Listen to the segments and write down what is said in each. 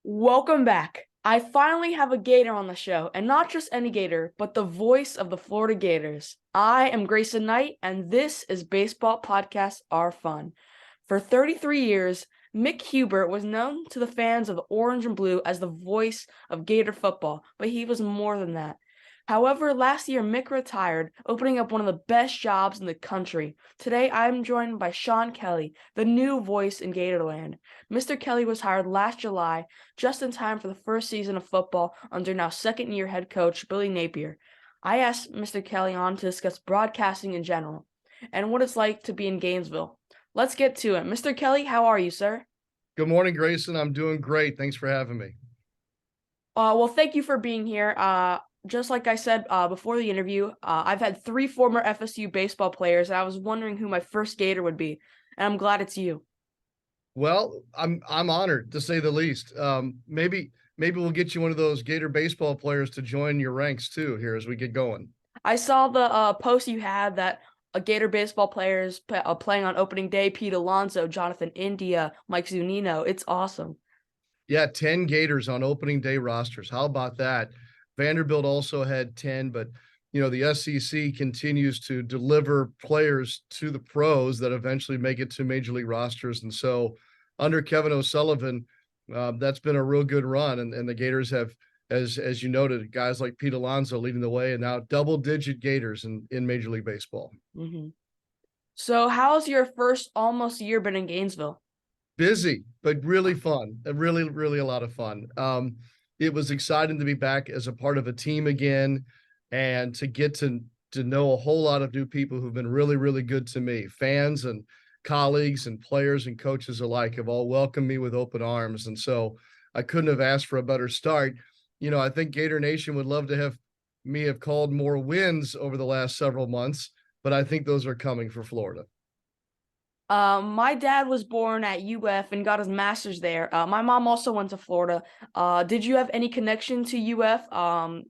Welcome back. I finally have a Gator on the show, and not just any Gator, but the voice of the Florida Gators. I am Grayson Knight, and this is Baseball Podcasts Are Fun. For 33 years, Mick Hubert was known to the fans of the Orange and Blue as the voice of Gator football, but he was more than that. However, last year Mick retired, opening up one of the best jobs in the country. Today, I'm joined by Kelley, the new voice in Gatorland. Mr. Kelley was hired last July, just in time for the first season of football under now second-year head coach Billy Napier. I asked Mr. Kelley on to discuss broadcasting in general and what it's like to be in Gainesville. Let's get to it. Mr. Kelley, how are you, sir? Good morning, Grayson. I'm doing great. Thanks for having me. Well, thank you for being here. Just like I said before the interview, I've had 3 former FSU baseball players, and I was wondering who my first Gator would be, and I'm glad it's you. Well, I'm honored to say the least. Maybe we'll get you one of those Gator baseball players to join your ranks too here as we get going. I saw the post you had that Gator baseball players playing on opening day: Pete Alonso, Jonathan India, Mike Zunino. It's awesome. Yeah, 10 Gators on opening day rosters. How about that? Vanderbilt also had 10, but the SEC continues to deliver players to the pros that eventually make it to major league rosters. And so under Kevin O'Sullivan, that's been a real good run. And the Gators have, as you noted, guys like Pete Alonso leading the way, and now double-digit Gators in Major League Baseball. Mm-hmm. So how's your first almost year been in Gainesville? Busy, but really fun. Really, really a lot of fun. It was exciting to be back as a part of a team again and to get to know a whole lot of new people who've been really, really good to me. Fans and colleagues and players and coaches alike have all welcomed me with open arms. And so I couldn't have asked for a better start. I think Gator Nation would love to have me have called more wins over the last several months, but I think those are coming for Florida. My dad was born at UF and got his master's there. My mom also went to Florida. Did you have any connection to UF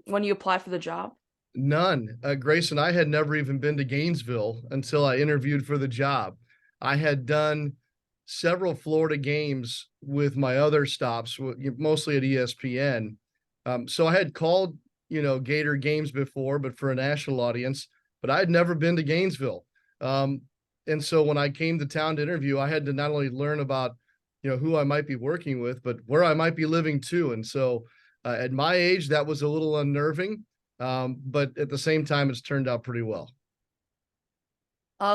when you applied for the job? None. Grayson, I had never even been to Gainesville until I interviewed for the job. I had done several Florida games with my other stops, mostly at ESPN. So I had called, Gator games before, but for a national audience, but I had never been to Gainesville. And so when I came to town to interview, I had to not only learn about, who I might be working with, but where I might be living too. And so at my age, that was a little unnerving. But at the same time, it's turned out pretty well.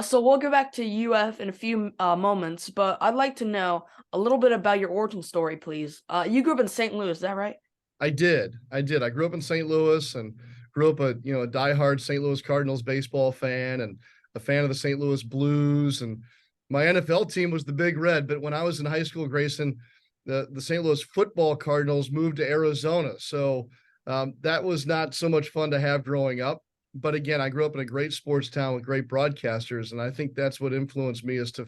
So we'll go back to UF in a few moments, but I'd like to know a little bit about your origin story, please. You grew up in St. Louis, is that right? I did. I grew up in St. Louis and grew up a diehard St. Louis Cardinals baseball fan and a fan of the St. Louis Blues. And my NFL team was the Big Red. But when I was in high school, Grayson, the St. Louis football Cardinals moved to Arizona. So that was not so much fun to have growing up. But again, I grew up in a great sports town with great broadcasters. And I think that's what influenced me as to,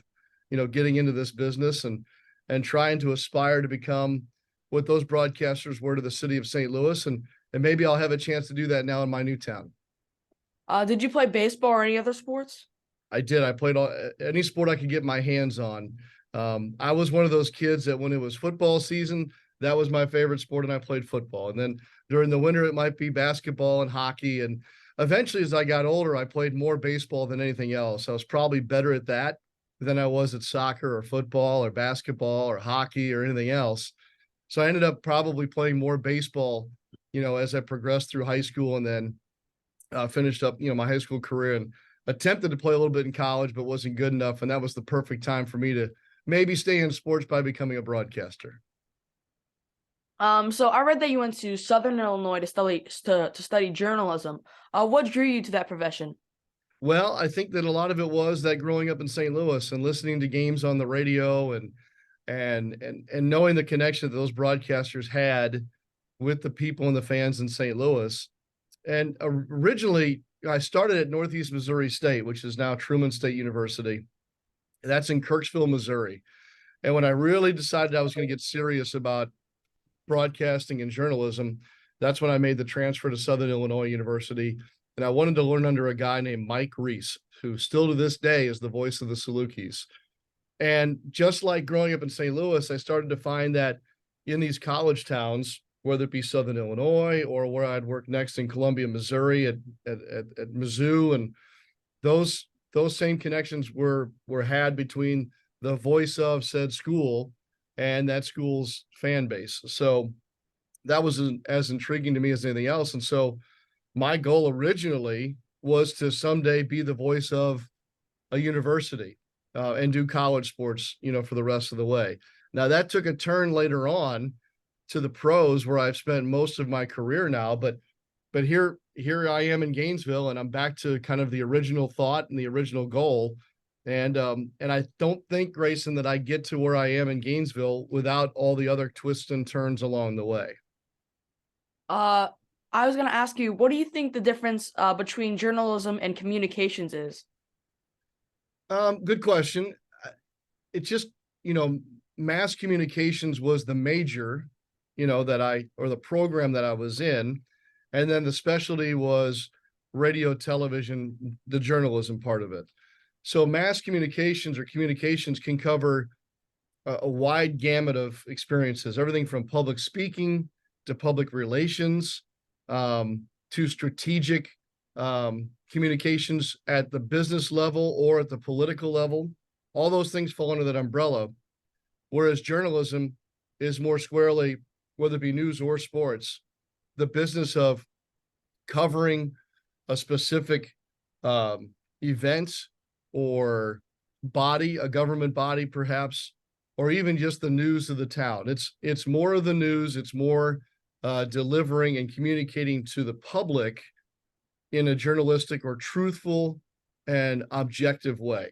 getting into this business and trying to aspire to become what those broadcasters were to the city of St. Louis. And maybe I'll have a chance to do that now in my new town. Did you play baseball or any other sports? I did. I played any sport I could get my hands on. I was one of those kids that when it was football season, that was my favorite sport, and I played football. And then during the winter, it might be basketball and hockey. And eventually, as I got older, I played more baseball than anything else. I was probably better at that than I was at soccer or football or basketball or hockey or anything else. So I ended up probably playing more baseball, as I progressed through high school and then finished up, my high school career and attempted to play a little bit in college, but wasn't good enough. And that was the perfect time for me to maybe stay in sports by becoming a broadcaster. So I read that you went to Southern Illinois to study journalism. What drew you to that profession? Well, I think that a lot of it was that growing up in St. Louis and listening to games on the radio and knowing the connection that those broadcasters had with the people and the fans in St. Louis. And originally, I started at Northeast Missouri State, which is now Truman State University. That's in Kirksville, Missouri. And when I really decided I was going to get serious about broadcasting and journalism, that's when I made the transfer to Southern Illinois University. And I wanted to learn under a guy named Mike Reese, who still to this day is the voice of the Salukis. And just like growing up in St. Louis, I started to find that in these college towns, whether it be Southern Illinois or where I'd work next in Columbia, Missouri at Mizzou, and those same connections were had between the voice of said school and that school's fan base. So that was as intriguing to me as anything else. And so my goal originally was to someday be the voice of a university and do college sports, for the rest of the way. Now that took a turn later on to the pros where I've spent most of my career now, but here I am in Gainesville, and I'm back to kind of the original thought and the original goal. And I don't think, Grayson, that I get to where I am in Gainesville without all the other twists and turns along the way. I was going to ask you, what do you think the difference between journalism and communications is? Good question. It just, mass communications was the major, or the program that I was in. And then the specialty was radio, television, the journalism part of it. So mass communications or communications can cover a wide gamut of experiences, everything from public speaking to public relations, to strategic communications at the business level or at the political level. All those things fall under that umbrella. Whereas journalism is more squarely, whether it be news or sports, the business of covering a specific event or body, a government body perhaps, or even just the news of the town. It's more of the news. It's more delivering and communicating to the public in a journalistic or truthful and objective way.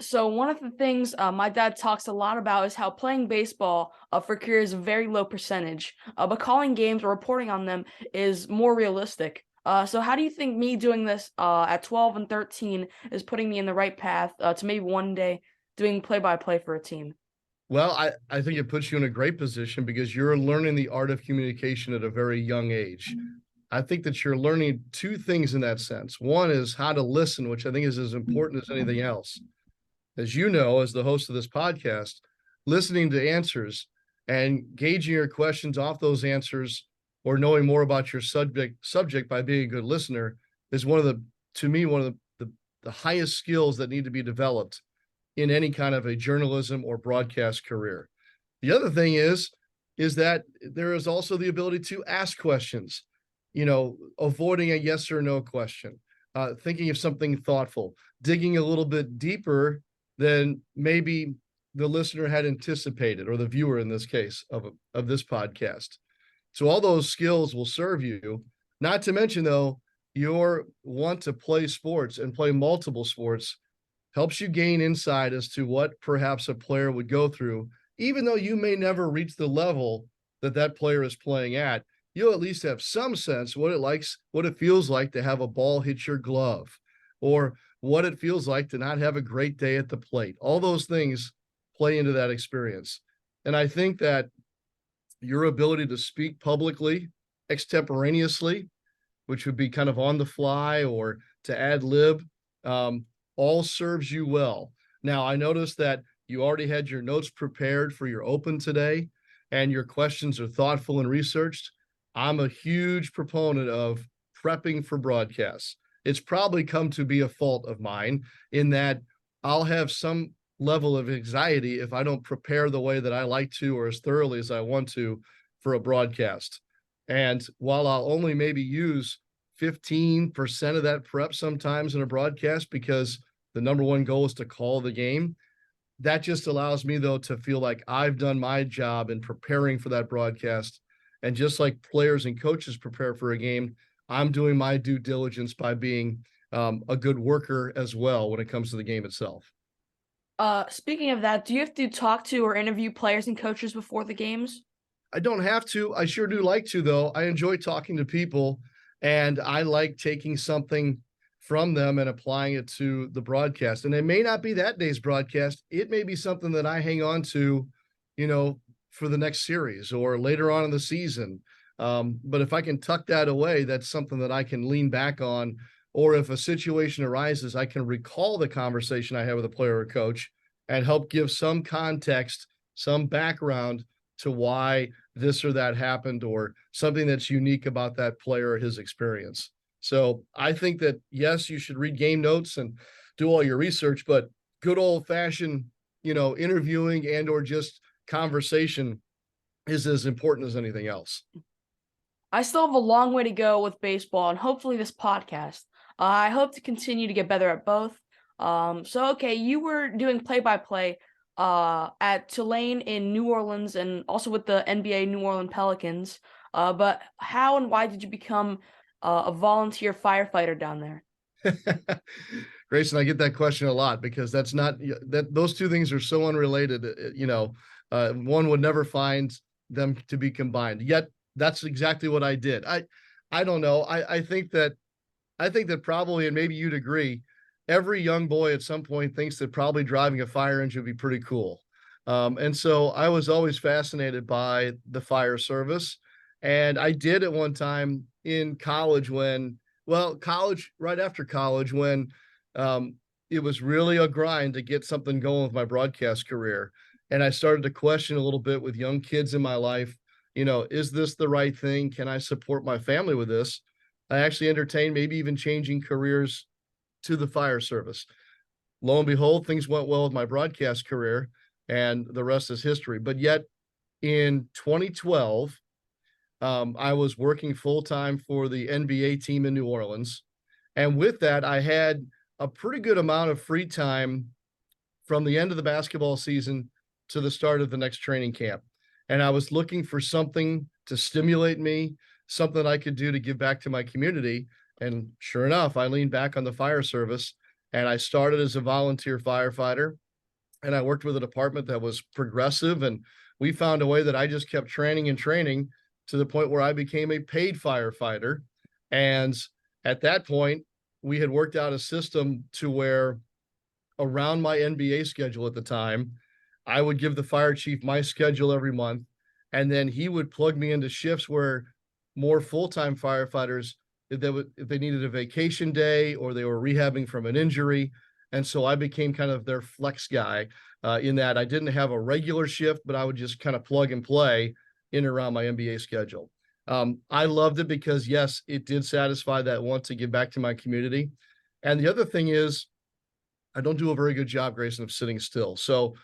So one of the things my dad talks a lot about is how playing baseball for career is a very low percentage, but calling games or reporting on them is more realistic. So how do you think me doing this at 12 and 13 is putting me in the right path to maybe one day doing play-by-play for a team? Well, I think it puts you in a great position because you're learning the art of communication at a very young age. I think that you're learning two things in that sense. One is how to listen, which I think is as important as anything else. As you know, as the host of this podcast, listening to answers and gauging your questions off those answers or knowing more about your subject by being a good listener is one of the highest skills that need to be developed in any kind of a journalism or broadcast career. The other thing is that there is also the ability to ask questions, avoiding a yes or no question, thinking of something thoughtful, digging a little bit deeper than maybe the listener had anticipated, or the viewer in this case of this podcast. So all those skills will serve you, not to mention though, your want to play sports and play multiple sports helps you gain insight as to what perhaps a player would go through, even though you may never reach the level that player is playing at. You'll at least have some sense what it feels like to have a ball hit your glove, or what it feels like to not have a great day at the plate. All those things play into that experience. And I think that your ability to speak publicly, extemporaneously, which would be kind of on the fly or to ad lib, all serves you well. Now, I noticed that you already had your notes prepared for your open today, and your questions are thoughtful and researched. I'm a huge proponent of prepping for broadcasts. It's probably come to be a fault of mine in that I'll have some level of anxiety if I don't prepare the way that I like to or as thoroughly as I want to for a broadcast. And while I'll only maybe use 15% of that prep sometimes in a broadcast because the number one goal is to call the game, that just allows me though to feel like I've done my job in preparing for that broadcast. And just like players and coaches prepare for a game, I'm doing my due diligence by being a good worker as well when it comes to the game itself. Speaking of that, do you have to talk to or interview players and coaches before the games? I don't have to. I sure do like to, though. I enjoy talking to people, and I like taking something from them and applying it to the broadcast. And it may not be that day's broadcast. It may be something that I hang on to, for the next series or later on in the season. But if I can tuck that away, that's something that I can lean back on. Or if a situation arises, I can recall the conversation I had with a player or coach and help give some context some background to why this or that happened, or something that's unique about that player or his experience. So I think that, yes, you should read game notes and do all your research, but good old fashioned, interviewing and or just conversation is as important as anything else. I still have a long way to go with baseball and hopefully this podcast. I hope to continue to get better at both. Okay, you were doing play-by-play at Tulane in New Orleans and also with the NBA New Orleans Pelicans. But how and why did you become a volunteer firefighter down there? Grayson, I get that question a lot because that's not that those two things are so unrelated. One would never find them to be combined. Yet that's exactly what I did. I don't know. I think that probably, and maybe you'd agree, every young boy at some point thinks that probably driving a fire engine would be pretty cool. And so I was always fascinated by the fire service. And I did at one time in college right after college, when it was really a grind to get something going with my broadcast career. And I started to question a little bit with young kids in my life, is this the right thing? Can I support my family with this? I actually entertained maybe even changing careers to the fire service. Lo and behold, things went well with my broadcast career, and the rest is history. But yet in 2012, I was working full-time for the NBA team in New Orleans. And with that, I had a pretty good amount of free time from the end of the basketball season to the start of the next training camp. And I was looking for something to stimulate me, something I could do to give back to my community. And sure enough, I leaned back on the fire service, and I started as a volunteer firefighter. And I worked with a department that was progressive, and we found a way that I just kept training and training to the point where I became a paid firefighter. And at that point, we had worked out a system to where, around my NBA schedule at the time, I would give the fire chief my schedule every month, and then he would plug me into shifts where more full-time firefighters, if they needed a vacation day or they were rehabbing from an injury. And so I became kind of their flex guy, in that I didn't have a regular shift, but I would just kind of plug and play in and around my NBA schedule. I loved it because, yes, it did satisfy that want to give back to my community. And the other thing is, I don't do a very good job, Grayson, of sitting still. So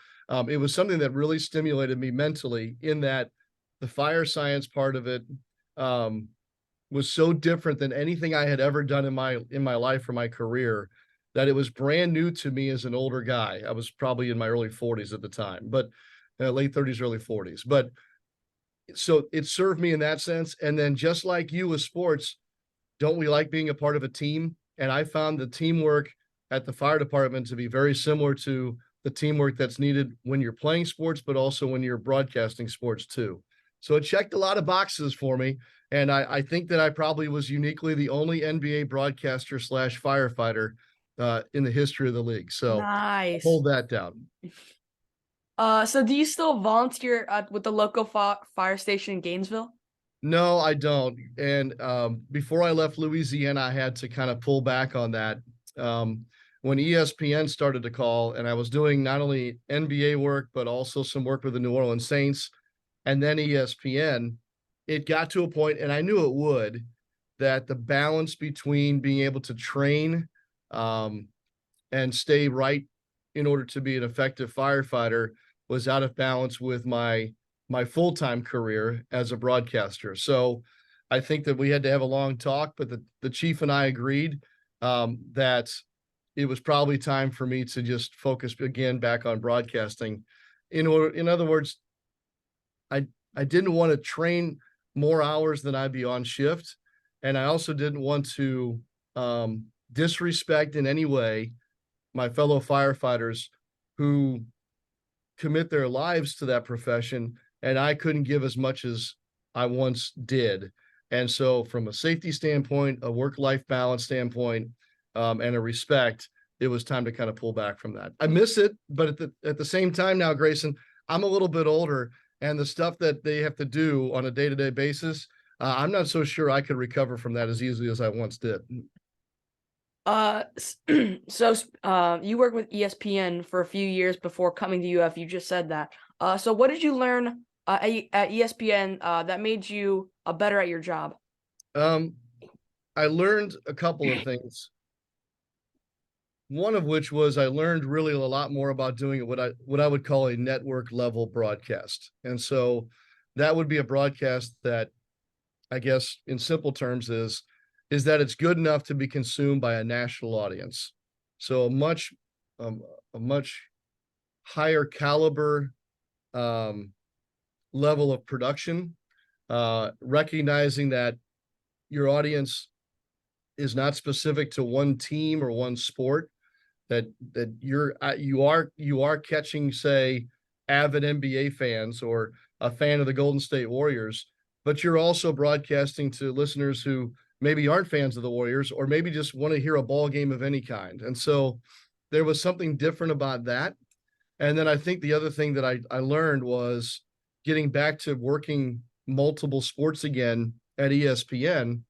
it was something that really stimulated me mentally, in that the fire science part of it was so different than anything I had ever done in my life or my career, that it was brand new to me as an older guy. I was probably in my early 40s at the time, but late 30s, early 40s. But so it served me in that sense. And then, just like you with sports, don't we like being a part of a team? And I found the teamwork at the fire department to be very similar to the teamwork that's needed when you're playing sports, but also when you're broadcasting sports too. So it checked a lot of boxes for me. And I think that I probably was uniquely the only NBA broadcaster / firefighter in the history of the league. So Nice. hold that down. So do you still volunteer with the local fire station in Gainesville? No, I don't. And before I left Louisiana, I had to kind of pull back on that. When ESPN started to call, and I was doing not only NBA work, but also some work with the New Orleans Saints, and then ESPN, it got to a point, and I knew it would, that the balance between being able to train and stay right in order to be an effective firefighter was out of balance with my full-time career as a broadcaster. So I think that we had to have a long talk, but the chief and I agreed that it was probably time for me to just focus again back on broadcasting. In other words, I didn't want to train more hours than I'd be on shift. And I also didn't want to disrespect in any way my fellow firefighters who commit their lives to that profession, and I couldn't give as much as I once did. And so from a safety standpoint, a work-life balance standpoint, and a respect, it was time to kind of pull back from that. I miss it, but at the same time now, Grayson, I'm a little bit older, and the stuff that they have to do on a day-to-day basis, I'm not so sure I could recover from that as easily as I once did. You worked with ESPN for a few years before coming to UF. You just said that. So what did you learn at ESPN that made you better at your job? Um, I learned a couple of things. One of which was I learned really a lot more about doing what I would call a network level broadcast. And so that would be a broadcast that, I guess in simple terms, is that it's good enough to be consumed by a national audience. So um, a much higher caliber level of production, recognizing that your audience is not specific to one team or one sport, that you are catching, say, avid NBA fans or a fan of the Golden State Warriors, but you're also broadcasting to listeners who maybe aren't fans of the Warriors or maybe just want to hear a ball game of any kind. And so there was something different about that. And then I think the other thing that I learned was getting back to working multiple sports again at ESPN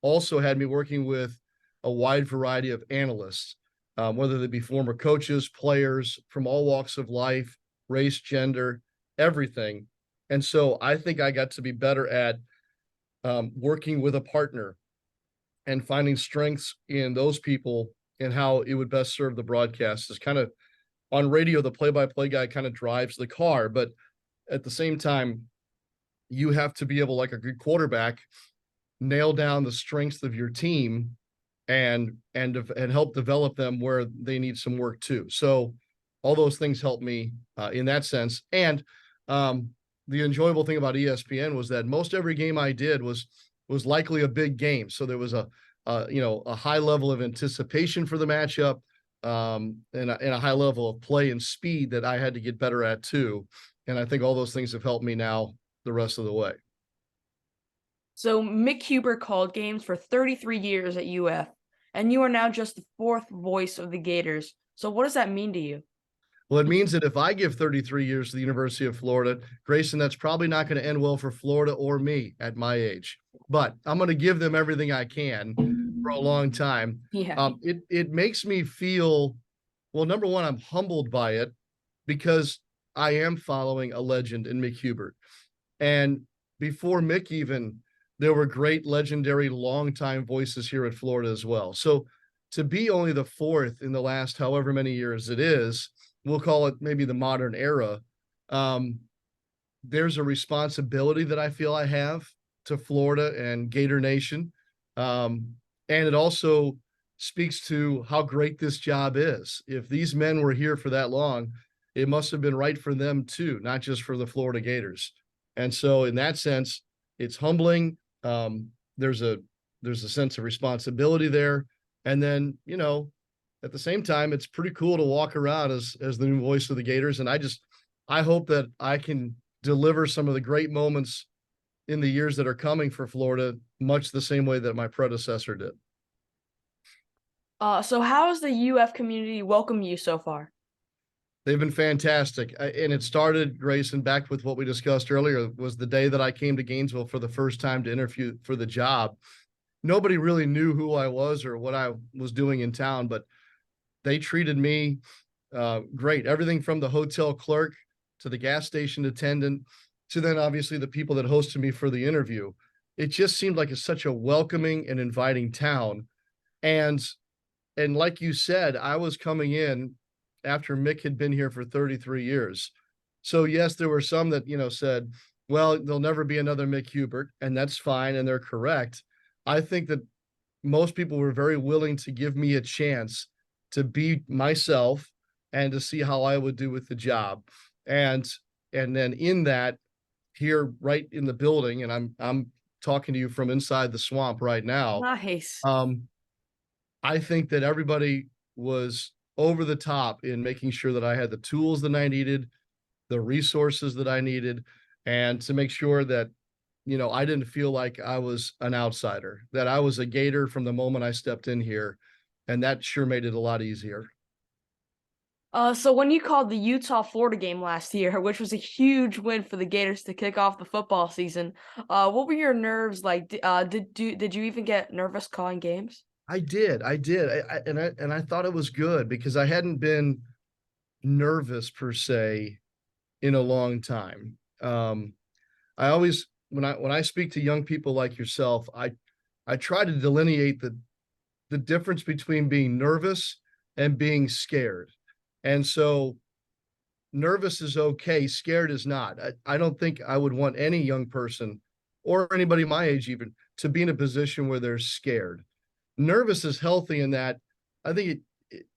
also had me working with a wide variety of analysts, whether they be former coaches, players from all walks of life, race, gender, everything. And so I think I got to be better at working with a partner and finding strengths in those people and how it would best serve the broadcast. Is kind of on radio, the play-by-play guy kind of drives the car, but at the same time, you have to be able, like a good quarterback, nail down the strengths of your team and help develop them where they need some work too. So all those things helped me in that sense. And the enjoyable thing about ESPN was that most every game I did was likely a big game. So there was a high level of anticipation for the matchup, and a high level of play and speed that I had to get better at too. And I think all those things have helped me now the rest of the way. So Mick Hubert called games for 33 years at UF, and you are now just the fourth voice of the Gators. So what does that mean to you? Well, it means that if I give 33 years to the University of Florida, Grayson, that's probably not going to end well for Florida or me at my age. But I'm going to give them everything I can for a long time. Yeah. It makes me feel, well, number one, I'm humbled by it because I am following a legend in Mick Hubert. And before Mick even, there were great, legendary, longtime voices here at Florida as well. So to be only the fourth in the last however many years it is, we'll call it maybe the modern era, there's a responsibility that I feel I have to Florida and Gator Nation. And it also speaks to how great this job is. If these men were here for that long, it must have been right for them too, not just for the Florida Gators. And so in that sense, it's humbling. There's a sense of responsibility there. And then, at the same time, it's pretty cool to walk around as the new voice of the Gators. And I hope that I can deliver some of the great moments in the years that are coming for Florida, much the same way that my predecessor did. So how has the UF community welcomed you so far? They've been fantastic. And it started, Grayson, back with what we discussed earlier, was the day that I came to Gainesville for the first time to interview for the job. Nobody really knew who I was or what I was doing in town, but they treated me great. Everything from the hotel clerk to the gas station attendant to then obviously the people that hosted me for the interview. It just seemed like it's such a welcoming and inviting town. And like you said, I was coming in after Mick had been here for 33 years. So yes, there were some that, said, well, there'll never be another Mick Hubert, and that's fine. And they're correct. I think that most people were very willing to give me a chance to be myself and to see how I would do with the job. And then in that, here right in the building, and I'm talking to you from inside the swamp right now. Nice. I think that everybody was over the top in making sure that I had the tools that I needed, the resources that I needed, and to make sure that, I didn't feel like I was an outsider, that I was a Gator from the moment I stepped in here. And that sure made it a lot easier. So when you called the Utah-Florida game last year, which was a huge win for the Gators to kick off the football season, what were your nerves like? Did you even get nervous calling games? I did. And I thought it was good because I hadn't been nervous per se in a long time. I always, when I speak to young people like yourself, I try to delineate the difference between being nervous and being scared. And so nervous is okay, scared is not. I don't think I would want any young person or anybody my age even to be in a position where they're scared. Nervous is healthy in that I think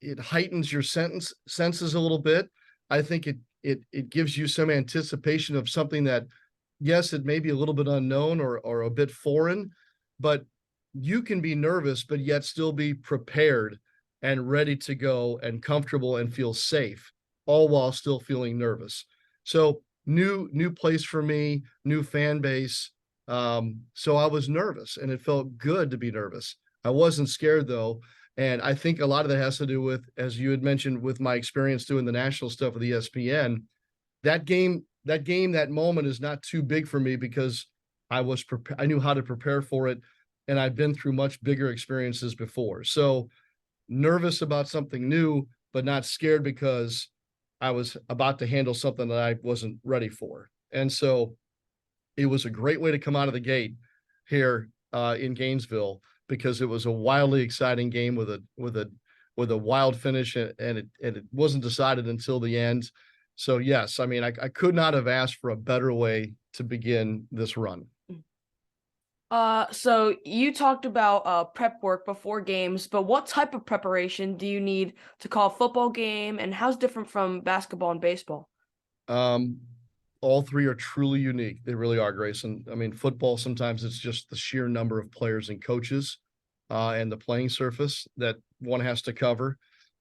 it heightens your senses a little bit. I think it gives you some anticipation of something that, yes, it may be a little bit unknown or a bit foreign, but you can be nervous, but yet still be prepared and ready to go and comfortable and feel safe, all while still feeling nervous. So new place for me, new fan base. So I was nervous and it felt good to be nervous. I wasn't scared though. And I think a lot of that has to do with, as you had mentioned, with my experience doing the national stuff with ESPN. That moment is not too big for me because I knew how to prepare for it, and I've been through much bigger experiences before. So nervous about something new, but not scared because I was about to handle something that I wasn't ready for. And so it was a great way to come out of the gate here in Gainesville because it was a wildly exciting game with a wild finish, and it wasn't decided until the end. So yes, I mean I could not have asked for a better way to begin this run. So you talked about prep work before games, but what type of preparation do you need to call a football game, and how's different from basketball and baseball? Um, all three are truly unique. They really are, Grayson. I mean, football, sometimes it's just the sheer number of players and coaches and the playing surface that one has to cover.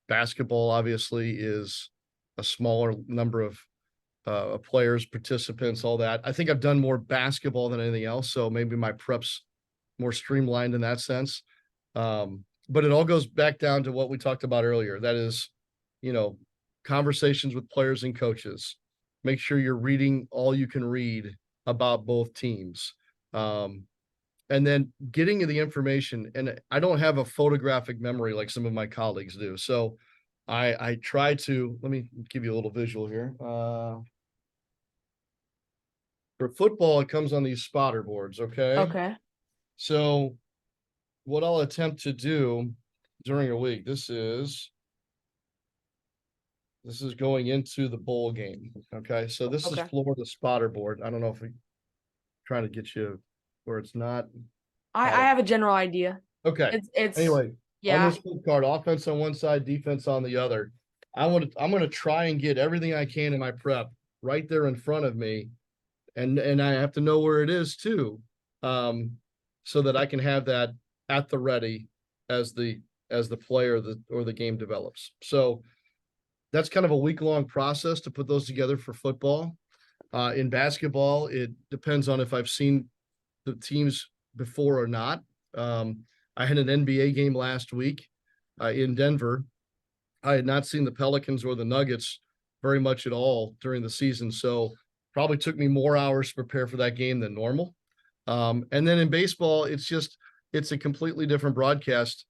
Basketball, obviously, is a smaller number of players, participants, all that. I think I've done more basketball than anything else. So maybe my prep's more streamlined in that sense. But it all goes back down to what we talked about earlier. That is, conversations with players and coaches. Make sure you're reading all you can read about both teams. And then getting the information. And I don't have a photographic memory like some of my colleagues do. So I try to, let me give you a little visual here. For football, it comes on these spotter boards, okay? Okay. So what I'll attempt to do during a week, this is going into the bowl game. Okay. So this is Okay. Florida spotter board. I don't know if we trying to get you where it's not. I have a general idea. Okay. It's Anyway, on yeah. this flip card, offense on one side, defense on the other. I'm gonna try and get everything I can in my prep right there in front of me. And I have to know where it is too. So that I can have that at the ready as the play or the game develops. So that's kind of a week-long process to put those together for football. In basketball, it depends on if I've seen the teams before or not. I had an NBA game last week in Denver. I had not seen the Pelicans or the Nuggets very much at all during the season, so probably took me more hours to prepare for that game than normal. And then in baseball, it's a completely different broadcast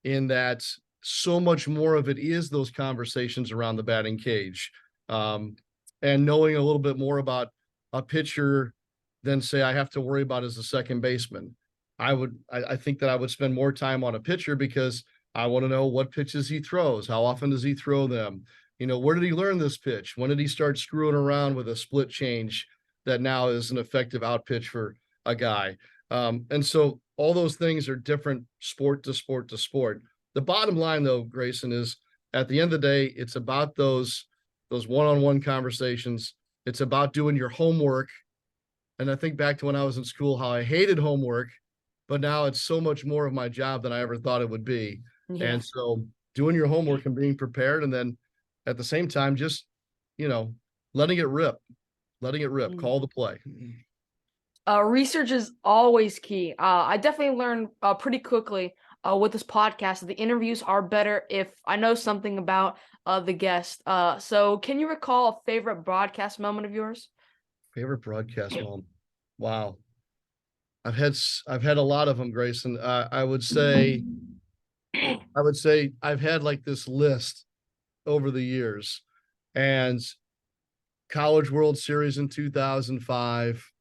in that so much more of it is those conversations around the batting cage. And knowing a little bit more about a pitcher than say I have to worry about as a second baseman. I think that I would spend more time on a pitcher because I want to know what pitches he throws. How often does he throw them? Where did he learn this pitch? When did he start screwing around with a split change that now is an effective out pitch for a guy? And so all those things are different sport to sport to sport. The bottom line though, Grayson, is at the end of the day, it's about those one-on-one conversations. It's about doing your homework. And I think back to when I was in school, how I hated homework, but now it's so much more of my job than I ever thought it would be. Yeah. And so doing your homework and being prepared, and then at the same time, just, letting it rip, call the play. Research is always key. I definitely learned pretty quickly with this podcast that the interviews are better if I know something about the guest. So can you recall a favorite broadcast moment of yours? Favorite broadcast moment? Wow. I've had a lot of them, Grayson. I would say I would say I've had like this list over the years, and College World Series in 2005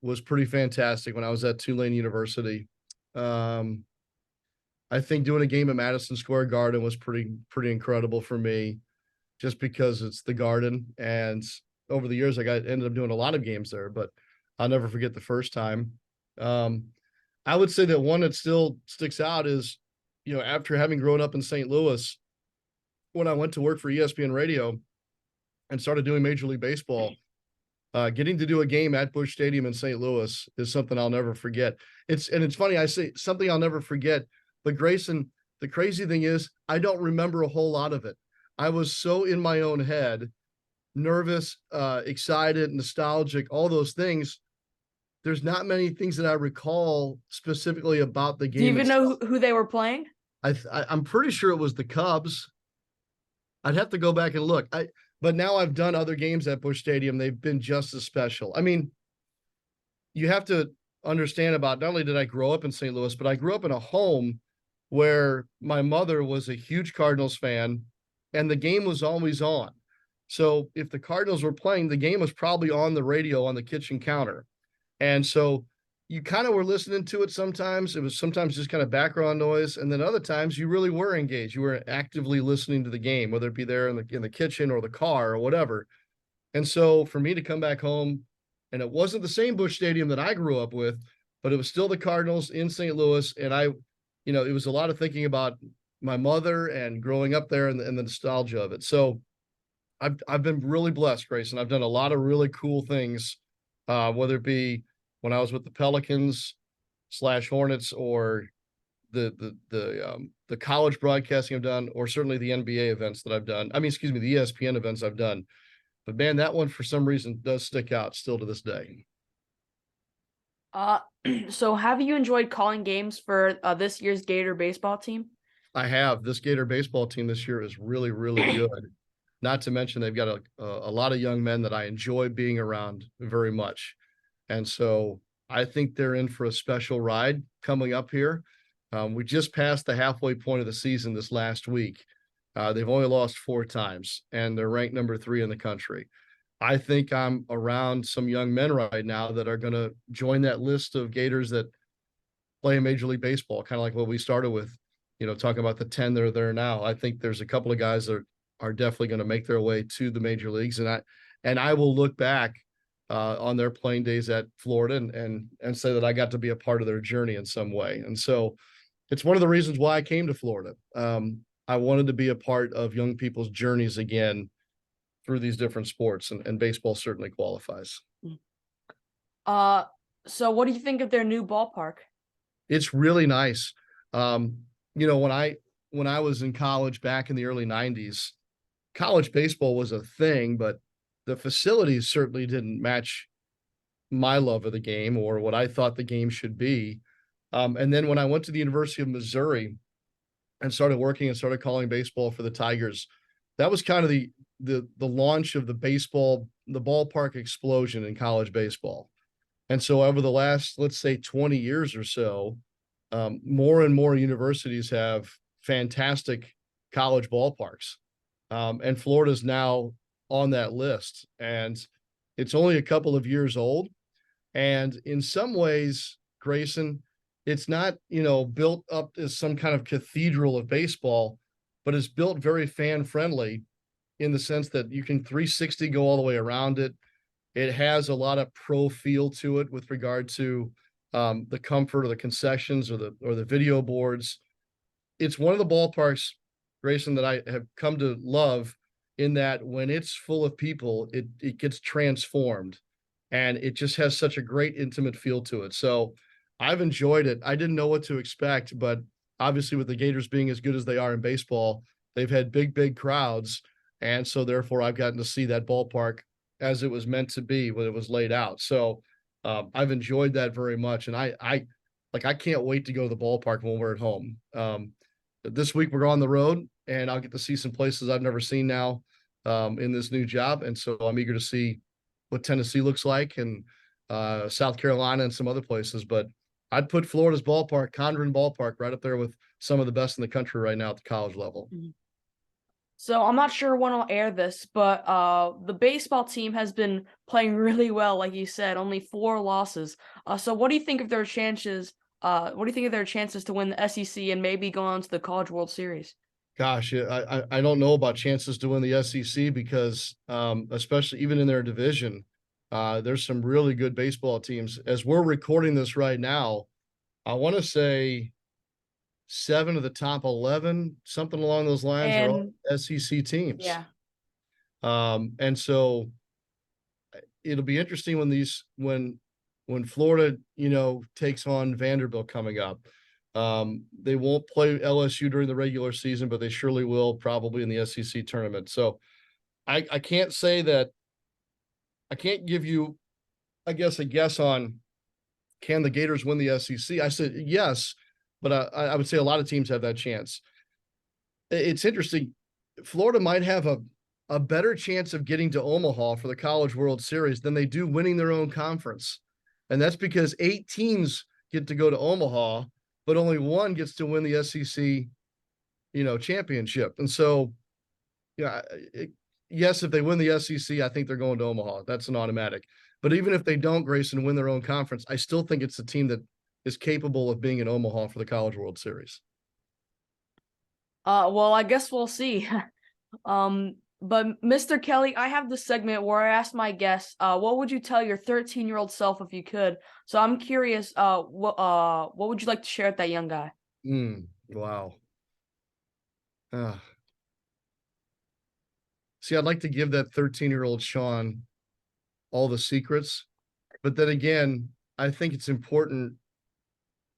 was pretty fantastic when I was at Tulane University. Um, I think doing a game at Madison Square Garden was pretty incredible for me, just because it's the Garden. And over the years, ended up doing a lot of games there, but I'll never forget the first time. Um, I would say that one that still sticks out is, after having grown up in St. Louis, when I went to work for ESPN Radio and started doing Major League Baseball, getting to do a game at Busch Stadium in St. Louis is something I'll never forget. It's funny, I say something I'll never forget, but Grayson, the crazy thing is I don't remember a whole lot of it. I was so in my own head, nervous, excited, nostalgic, all those things. There's not many things that I recall specifically about the Do you game even itself. know who they were playing? I'm pretty sure it was the Cubs. I'd have to go back and look. But now I've done other games at Busch Stadium. They've been just as special. I mean, you have to understand about, not only did I grow up in St. Louis, but I grew up in a home where my mother was a huge Cardinals fan and the game was always on. So if the Cardinals were playing, the game was probably on the radio on the kitchen counter. And so you kind of were listening to it sometimes. It was sometimes just kind of background noise. And then other times you really were engaged. You were actively listening to the game, whether it be there in the kitchen or the car or whatever. And so for me to come back home, and it wasn't the same Busch Stadium that I grew up with, but it was still the Cardinals in St. Louis. And it was a lot of thinking about my mother and growing up there and the nostalgia of it. So I've been really blessed, Grayson. I've done a lot of really cool things, whether it be when I was with the Pelicans / Hornets, or the college broadcasting I've done, or certainly the NBA events that I've done. I mean, excuse me, the ESPN events I've done. But man, that one for some reason does stick out still to this day. Uh, so have you enjoyed calling games for this year's Gator baseball team? I have. This Gator baseball team this year is really, really good. Not to mention they've got a lot of young men that I enjoy being around very much. And so I think they're in for a special ride coming up here. We just passed the halfway point of the season this last week. They've only lost 4 times, and they're ranked number 3 in the country. I think I'm around some young men right now that are going to join that list of Gators that play in Major League Baseball, kind of like what we started with, talking about the 10 that are there now. I think there's a couple of guys that are definitely going to make their way to the major leagues. And I will look back on their playing days at Florida and say that I got to be a part of their journey in some way. And so it's one of the reasons why I came to Florida. I wanted to be a part of young people's journeys again through these different sports, and baseball certainly qualifies. So what do you think of their new ballpark? It's really nice. When I was in college back in the early 90s, college baseball was a thing, but the facilities certainly didn't match my love of the game or what I thought the game should be. And then when I went to the University of Missouri and started working and started calling baseball for the Tigers, that was kind of the launch of the ballpark explosion in college baseball. And so over the last, let's say 20 years or so, more and more universities have fantastic college ballparks. And Florida's now on that list. And it's only a couple of years old. And in some ways, Grayson, it's not, built up as some kind of cathedral of baseball, but it's built very fan friendly in the sense that you can 360 go all the way around it. It has a lot of pro feel to it with regard to the comfort of the concessions or the video boards. It's one of the ballparks, Grayson, that I have come to love, in that when it's full of people, it gets transformed, and it just has such a great intimate feel to it. So I've enjoyed it. I didn't know what to expect, but obviously with the Gators being as good as they are in baseball, they've had big crowds. And so therefore I've gotten to see that ballpark as it was meant to be when it was laid out. So I've enjoyed that very much. And I can't wait to go to the ballpark when we're at home. This week we're on the road, and I'll get to see some places I've never seen now in this new job. And so I'm eager to see what Tennessee looks like, and South Carolina and some other places. But I'd put Florida's ballpark, Condren Ballpark, right up there with some of the best in the country right now at the college level. So I'm not sure when I'll air this, but the baseball team has been playing really well, like you said, only 4 losses. So what do you think of their chances? What do you think of their chances to win the SEC and maybe go on to the College World Series? Gosh, I don't know about chances to win the SEC because especially even in their division, there's some really good baseball teams. As we're recording this right now, I want to say 7 of the top 11, something along those lines, are all And SEC teams. yeah, And so it'll be interesting when Florida, takes on Vanderbilt coming up. They won't play LSU during the regular season, but they surely will probably in the SEC tournament. So I can't say that. I can't give you, I guess, a guess on can the Gators win the SEC. I said yes, but I would say a lot of teams have that chance. It's interesting. Florida might have a better chance of getting to Omaha for the College World Series than they do winning their own conference. And that's because 8 teams get to go to Omaha, but only one gets to win the SEC, championship. And so, yeah, yes, if they win the SEC, I think they're going to Omaha. That's an automatic. But even if they don't, Grayson, win their own conference, I still think it's a team that is capable of being in Omaha for the College World Series. well, I guess we'll see. But Mr. Kelley, I have this segment where I ask my guests, what would you tell your 13-year-old self if you could? So I'm curious, what would you like to share with that young guy? Wow. See, I'd like to give that 13-year-old Sean all the secrets, but then again, I think it's important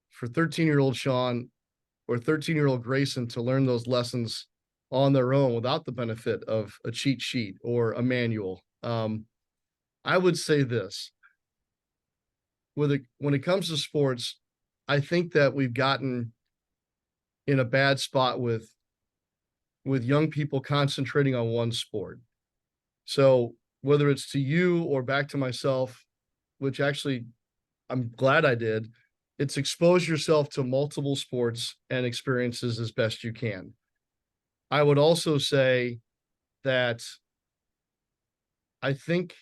for 13-year-old Sean or 13-year-old Grayson to learn those lessons on their own without the benefit of a cheat sheet or a manual. I would say this when it comes to sports, I think that we've gotten in a bad spot with young people concentrating on one sport. So whether it's to you or back to myself, which actually I'm glad I did, it's expose yourself to multiple sports and experiences as best you can. I would also say that I think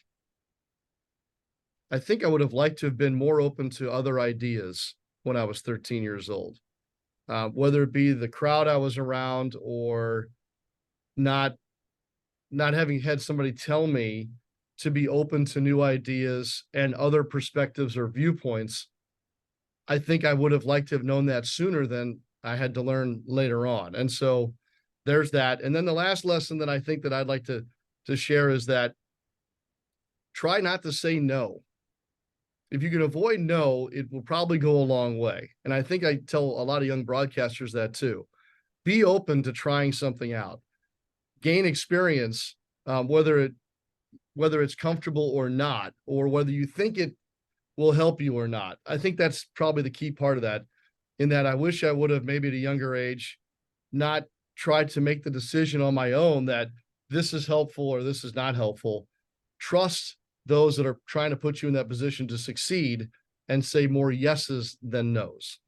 I would have liked to have been more open to other ideas when I was 13 years old, whether it be the crowd I was around or not having had somebody tell me to be open to new ideas and other perspectives or viewpoints. I think I would have liked to have known that sooner than I had to learn later on. And so there's that. And then the last lesson that I think that I'd like to share is that try not to say no. If you can avoid no, it will probably go a long way. And I think I tell a lot of young broadcasters that too. Be open to trying something out. Gain experience, whether it's comfortable or not, or whether you think it will help you or not. I think that's probably the key part of that, in that I wish I would have maybe at a younger age not tried to make the decision on my own that this is helpful or this is not helpful. Trust those that are trying to put you in that position to succeed and say more yeses than nos.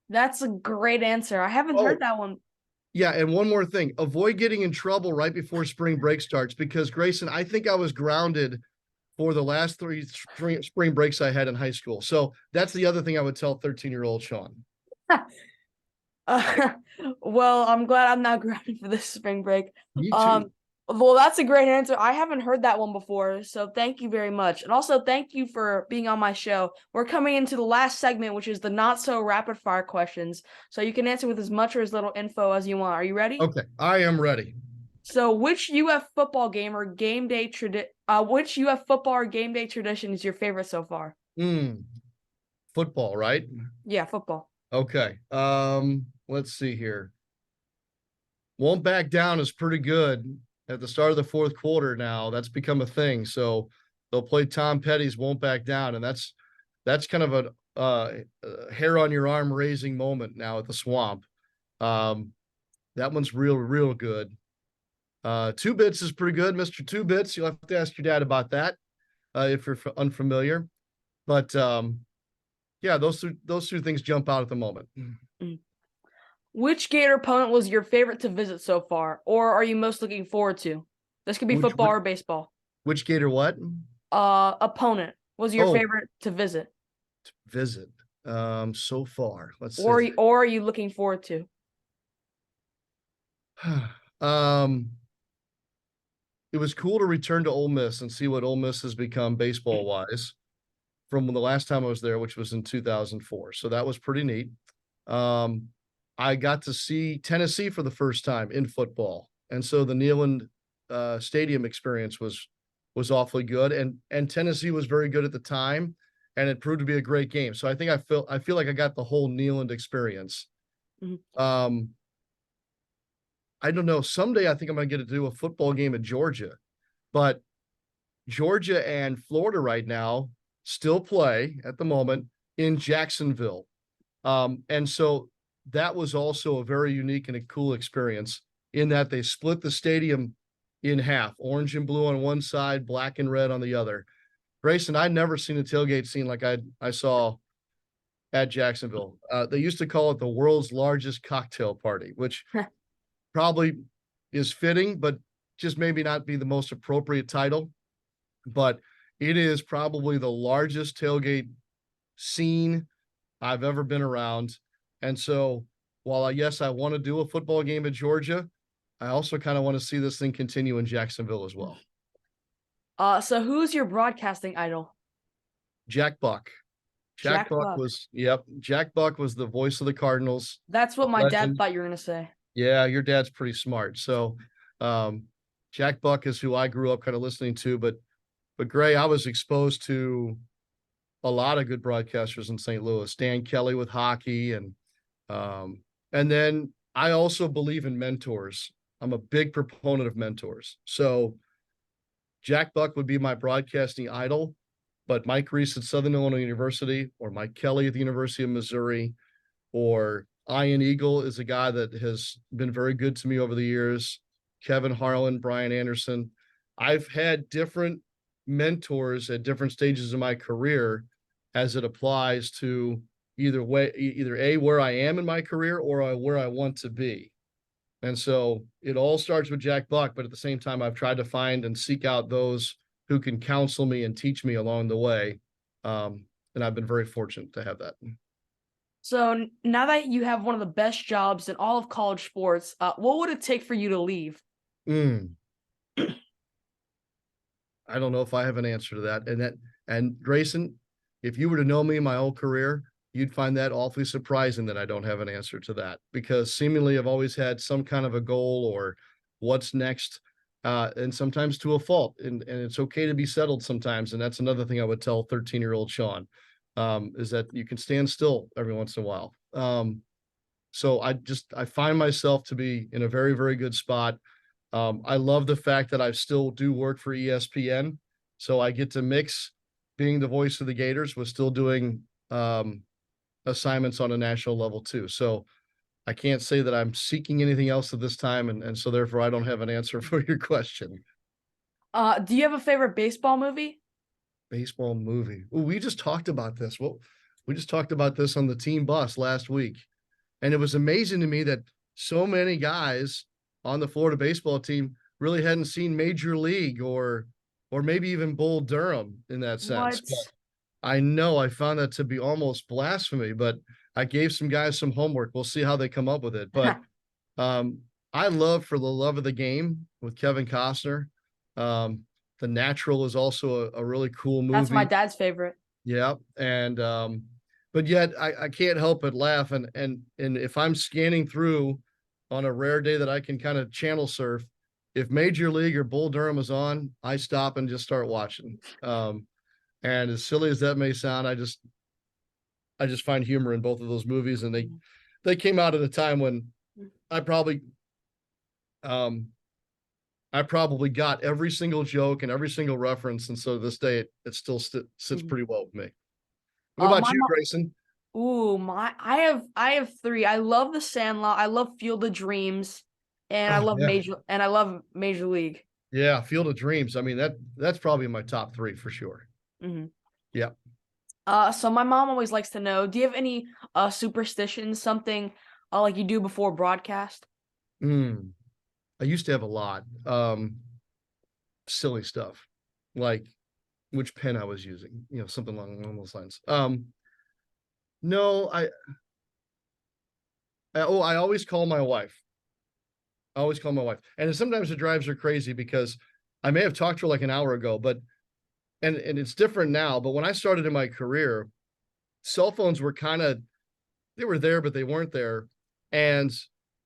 That's a great answer. I haven't heard that one. Yeah, and one more thing, avoid getting in trouble right before spring break starts, because Grayson, I think I was grounded for the last three spring breaks I had in high school. So that's the other thing I would tell 13-year-old Sean. Well, I'm glad I'm not grounded for this spring break. Me too. Well, that's a great answer. I haven't heard that one before, so thank you very much. And also, thank you for being on my show. We're coming into the last segment, which is the not so rapid fire questions. So you can answer with as much or as little info as you want. Are you ready? Okay, I am ready. So, which UF football game or game day which UF football or game day tradition is your favorite so far? Football, right? Yeah, football. Okay. Let's see here. Won't back down is pretty good at the start of the fourth quarter now. That's become a thing. So they'll play Tom Petty's Won't Back Down, and that's kind of a hair on your arm raising moment now at the Swamp. That one's real good. 2 Bits is pretty good, Mr. 2 Bits. You'll have to ask your dad about that if you're unfamiliar. But Yeah, those two things jump out at the moment. Mm. Which Gator opponent was your favorite to visit so far, or are you most looking forward to? This could be Which football which, or baseball. which Gator what? Opponent was your Oh, favorite to visit, visit. So far, let's or see. or are you looking forward to? um, it was cool to return to Ole Miss and see what Ole Miss has become baseball wise from the last time I was there, which was in 2004. So that was pretty neat. Um, I got to see Tennessee for the first time in football, and so the Neyland Stadium experience was awfully good, and Tennessee was very good at the time, and it proved to be a great game. So I feel like I got the whole Neyland experience. Mhm. Um, I don't know. Someday I think I'm going to get to do a football game at Georgia, but Georgia and Florida right now still play at the moment in Jacksonville. And so that was also a very unique and a cool experience in that they split the stadium in half, orange and blue on one side, black and red on the other. Grayson, I'd never seen a tailgate scene like I saw at Jacksonville. They used to call it the world's largest cocktail party, which probably is fitting, but just maybe not be the most appropriate title. But it is probably the largest tailgate scene I've ever been around. And so while yes, I want to do a football game at Georgia, I also kind of want to see this thing continue in Jacksonville as well. So who's your broadcasting idol? Jack Buck. Jack Buck. Jack Buck was the voice of the Cardinals. That's what my dad Legend. thought you were gonna say. Yeah, your dad's pretty smart. So Jack Buck is who I grew up kind of listening to, but Gray, I was exposed to a lot of good broadcasters in St. Louis. Dan Kelley with hockey, and then I also believe in mentors. I'm a big proponent of mentors. So Jack Buck would be my broadcasting idol, but Mike Reese at Southern Illinois University, or Mike Kelley at the University of Missouri, or Ian Eagle is a guy that has been very good to me over the years. Kevin Harlan, Brian Anderson. I've had different mentors at different stages of my career as it applies to either where I am in my career or where I want to be. And so it all starts with Jack Buck, but at the same time, I've tried to find and seek out those who can counsel me and teach me along the way. And I've been very fortunate to have that. So now that you have one of the best jobs in all of college sports, what would it take for you to leave? I don't know if I have an answer to that. And Grayson, if you were to know me my whole career, you'd find that awfully surprising that I don't have an answer to that, because seemingly I've always had some kind of a goal or what's next, and sometimes to a fault. And it's okay to be settled sometimes. And that's another thing I would tell 13-year-old Sean, is that you can stand still every once in a while. So I find myself to be in a very, very good spot. I love the fact that I still do work for ESPN. So I get to mix being the voice of the Gators with still doing assignments on a national level too. So I can't say that I'm seeking anything else at this time. And so therefore I don't have an answer for your question. Do you have a favorite baseball movie? Baseball movie. Ooh, we just talked about this. Well, we just talked about this on the team bus last week. And it was amazing to me that so many guys on the Florida baseball team really hadn't seen Major League or maybe even Bull Durham in that sense. What? But I know I found that to be almost blasphemy, but I gave some guys some homework. We'll see how they come up with it. But I love For the Love of the Game with Kevin Costner. The Natural is also a really cool movie. That's my dad's favorite. Yeah. And but yet I can't help but laugh. And if I'm scanning through on a rare day that I can kind of channel surf, if Major League or Bull Durham is on, I stop and just start watching. And as silly as that may sound, I just find humor in both of those movies. And they came out at a time when I probably got every single joke and every single reference. And so to this day, it still sits pretty well with me. What about you, Grayson? I have three. I love The Sandlot. I love Field of Dreams, and I love Major League. Yeah, Field of Dreams. I mean that's probably my top three for sure. Mm-hmm. Yeah. So my mom always likes to know, do you have any superstitions, something like you do before broadcast? Mm, I used to have a lot. Silly stuff, like which pen I was using, something along those lines. No, I always call my wife. I always call my wife. And sometimes it drives her crazy because I may have talked to her like an hour ago, but and it's different now. But when I started in my career, cell phones were they were there, but they weren't there. And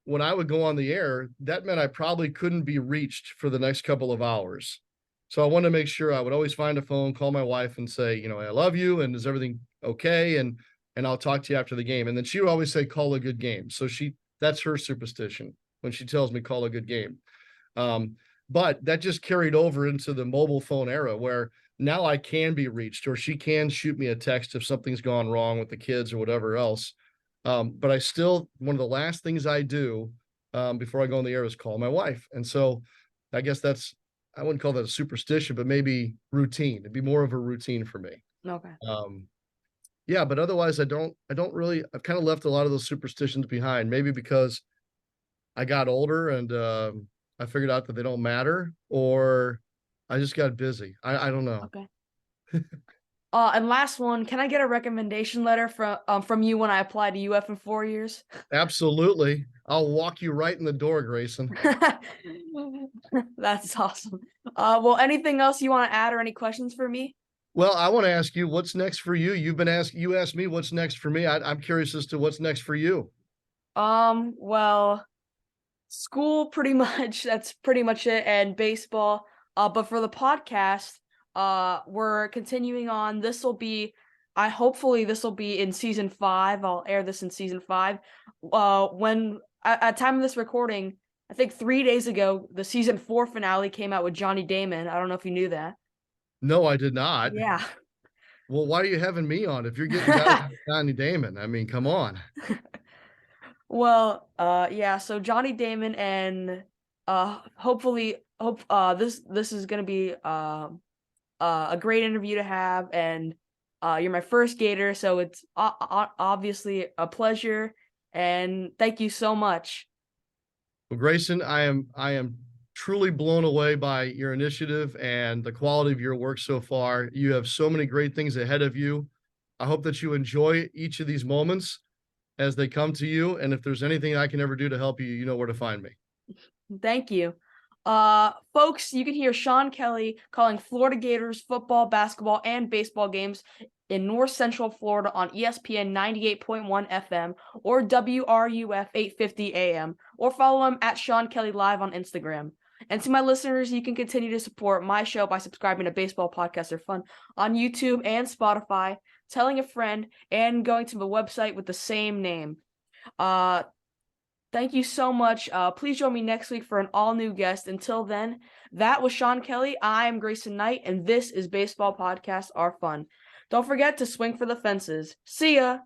when I would go on the air, that meant I probably couldn't be reached for the next couple of hours. So I wanted to make sure I would always find a phone, call my wife and say, I love you. And is everything okay? And I'll talk to you after the game. And then she would always say, call a good game. So that's her superstition when she tells me call a good game. But that just carried over into the mobile phone era where now I can be reached, or she can shoot me a text if something's gone wrong with the kids or whatever else. But one of the last things I do before I go on the air is call my wife. And so I guess I wouldn't call that a superstition, but maybe routine. It'd be more of a routine for me. Okay. Yeah, but otherwise I've kind of left a lot of those superstitions behind, maybe because I got older and I figured out that they don't matter, or I just got busy. I don't know. Okay. And last one, can I get a recommendation letter from you when I apply to UF in 4 years? Absolutely. I'll walk you right in the door, Grayson. That's awesome. Well, anything else you want to add or any questions for me? Well, I want to ask you what's next for you. You asked me what's next for me. I'm curious as to what's next for you. Well, school pretty much, that's pretty much it, and baseball. But for the podcast, we're continuing on. Hopefully this will be in season 5. I'll air this in season 5. When at time of this recording, I think 3 days ago, the season 4 finale came out with Johnny Damon. I don't know if you knew that. No, I did not. Yeah. Well, why are you having me on if you're getting guys like Johnny Damon? I mean, come on. Well, yeah, so Johnny Damon and hopefully this is gonna be a great interview to have, and you're my first Gator, so it's obviously a pleasure, and thank you so much. Well, Grayson, I am truly blown away by your initiative and the quality of your work so far. You have so many great things ahead of you. I hope that you enjoy each of these moments as they come to you. And if there's anything I can ever do to help you, you know where to find me. Thank you. Folks, you can hear Sean Kelley calling Florida Gators football, basketball, and baseball games in North Central Florida on ESPN 98.1 FM or WRUF 850 AM, or follow him at Sean Kelley Live on Instagram. And to my listeners, you can continue to support my show by subscribing to Baseball Podcasts Are Fun on YouTube and Spotify, telling a friend, and going to the website with the same name. Thank you so much. Please join me next week for an all-new guest. Until then, that was Sean Kelley. I am Grayson Knight, and this is Baseball Podcasts Are Fun. Don't forget to swing for the fences. See ya!